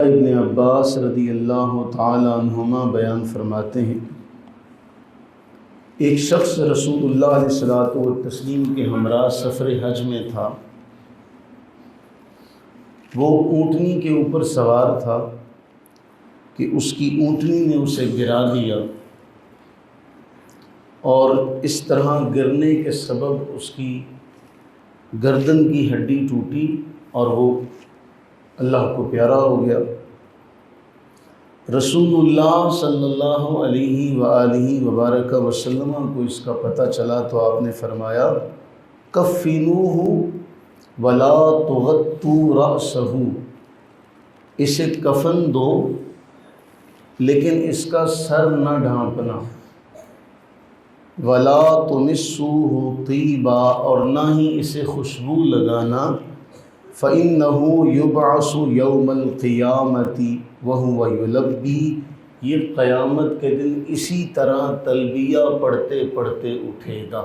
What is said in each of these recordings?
ابن عباس رضی اللہ تعالی عنہما بیان فرماتے ہیں، ایک شخص رسول اللہ علیہ الصلوۃ والتسلیم کے ہمراہ سفر حج میں تھا۔ وہ اونٹنی کے اوپر سوار تھا کہ اس کی اونٹنی نے اسے گرا دیا، اور اس طرح گرنے کے سبب اس کی گردن کی ہڈی ٹوٹی اور وہ اللہ کو پیارا ہو گیا۔ رسول اللہ صلی اللہ علیہ وآلہ وبارک وسلم کو اس کا پتہ چلا تو آپ نے فرمایا، کفنوہ ولا تغطوا رأسہ، اسے کفن دو لیکن اس کا سر نہ ڈھانپنا، ولا تمسوہ طیبا، اور نہ ہی اسے خوشبو لگانا، فإنہ یبعث یوم القیامۃ وہو یلبی، یہ قیامت کے دن اسی طرح تلبیہ پڑھتے پڑھتے اٹھے گا،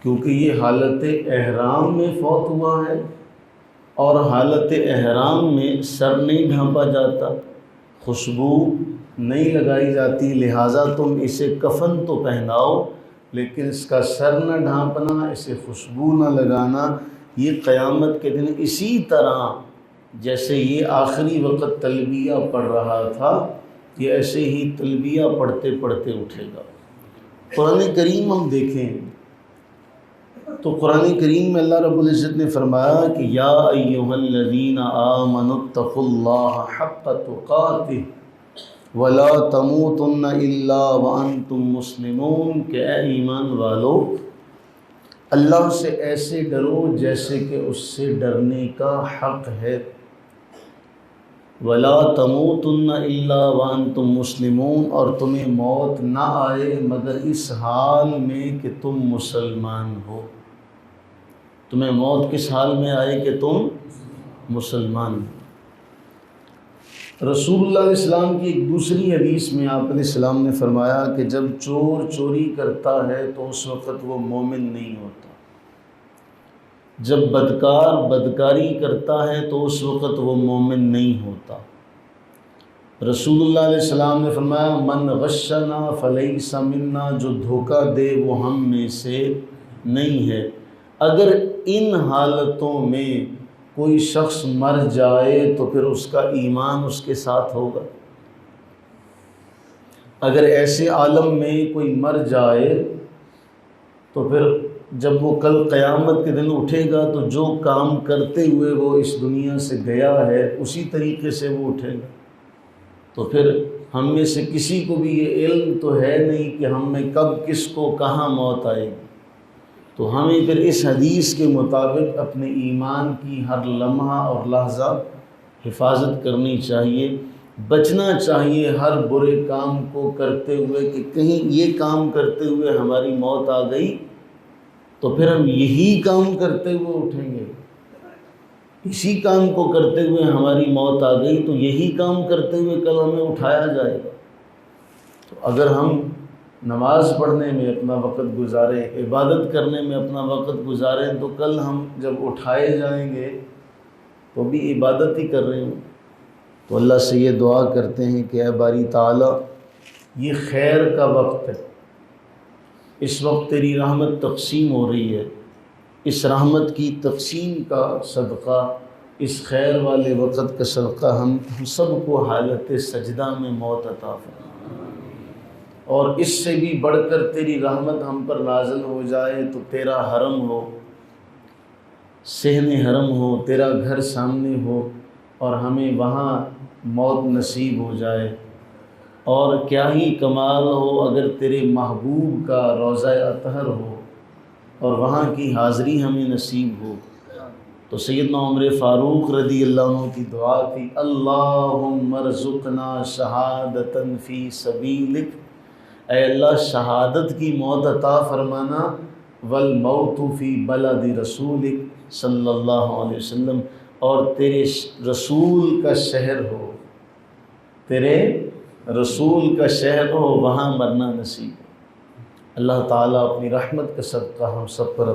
کیونکہ یہ حالت احرام میں فوت ہوا ہے، اور حالت احرام میں سر نہیں ڈھانپا جاتا، خوشبو نہیں لگائی جاتی، لہٰذا تم اسے کفن تو پہناؤ لیکن اس کا سر نہ ڈھانپنا، اسے خوشبو نہ لگانا۔ یہ قیامت کے دن اسی طرح جیسے یہ آخری وقت تلبیہ پڑھ رہا تھا، یہ ایسے ہی تلبیہ پڑھتے پڑھتے اٹھے گا۔ قرآن کریم ہم دیکھیں تو قرآن کریم میں اللہ رب العزت نے فرمایا کہ یا ایھا الذین آمنوا اتقوا اللہ حق تقاتہ ولا تموتن الا وانتم مسلمون، کہ اے ایمان والو اللہ سے ایسے ڈرو جیسے کہ اس سے ڈرنے کا حق ہے، ولا تموتن الا وانتم مسلمون، اور تمہیں موت نہ آئے مگر اس حال میں کہ تم مسلمان ہو۔ تمہیں موت کس حال میں آئے کہ تم مسلمان ہو۔ رسول اللہ علیہ السلام کی ایک دوسری حدیث میں آپ علیہ السلام نے فرمایا کہ جب چور چوری کرتا ہے تو اس وقت وہ مومن نہیں ہوتا، جب بدکار بدکاری کرتا ہے تو اس وقت وہ مومن نہیں ہوتا۔ رسول اللہ علیہ السلام نے فرمایا، من غشنا فلیس منا، جو دھوکہ دے وہ ہم میں سے نہیں ہے۔ اگر ان حالتوں میں کوئی شخص مر جائے تو پھر اس کا ایمان اس کے ساتھ ہوگا۔ اگر ایسے عالم میں کوئی مر جائے تو پھر جب وہ کل قیامت کے دن اٹھے گا تو جو کام کرتے ہوئے وہ اس دنیا سے گیا ہے اسی طریقے سے وہ اٹھے گا۔ تو پھر ہم میں سے کسی کو بھی یہ علم تو ہے نہیں کہ ہم میں کب کس کو کہاں موت آئے گی، تو ہمیں پھر اس حدیث کے مطابق اپنے ایمان کی ہر لمحہ اور لحظہ حفاظت کرنی چاہیے، بچنا چاہیے ہر برے کام کو کرتے ہوئے کہ کہیں یہ کام کرتے ہوئے ہماری موت آ گئی تو پھر ہم یہی کام کرتے ہوئے اٹھیں گے، اسی کام کو کرتے ہوئے ہماری موت آ گئی تو یہی کام کرتے ہوئے کل ہمیں اٹھایا جائے گا۔ تو اگر ہم نماز پڑھنے میں اپنا وقت گزاریں، عبادت کرنے میں اپنا وقت گزاریں، تو کل ہم جب اٹھائے جائیں گے تو بھی عبادت ہی کر رہے ہوں۔ تو اللہ سے یہ دعا کرتے ہیں کہ اے باری تعالیٰ، یہ خیر کا وقت ہے، اس وقت تیری رحمت تقسیم ہو رہی ہے، اس رحمت کی تقسیم کا صدقہ، اس خیر والے وقت کا صدقہ ہم سب کو حالت سجدہ میں موت عطا فرما، اور اس سے بھی بڑھ کر تیری رحمت ہم پر نازل ہو جائے تو تیرا حرم ہو، صحن حرم ہو، تیرا گھر سامنے ہو اور ہمیں وہاں موت نصیب ہو جائے۔ اور کیا ہی کمال ہو اگر تیرے محبوب کا روضہ اطہر ہو اور وہاں کی حاضری ہمیں نصیب ہو۔ تو سیدنا عمر فاروق رضی اللہ عنہ کی دعا تھی، اللہم ارزقنا شہادۃ فی سبیلک، اے اللہ شہادت کی موت عطا فرمانا، والموت فی بلد رسولک صلی اللہ علیہ وسلم، اور تیرے رسول کا شہر ہو، تیرے رسول کا شہر ہو، وہاں مرنا نصیب ہو۔ اللہ تعالیٰ اپنی رحمت کا صدقہ ہم سب پر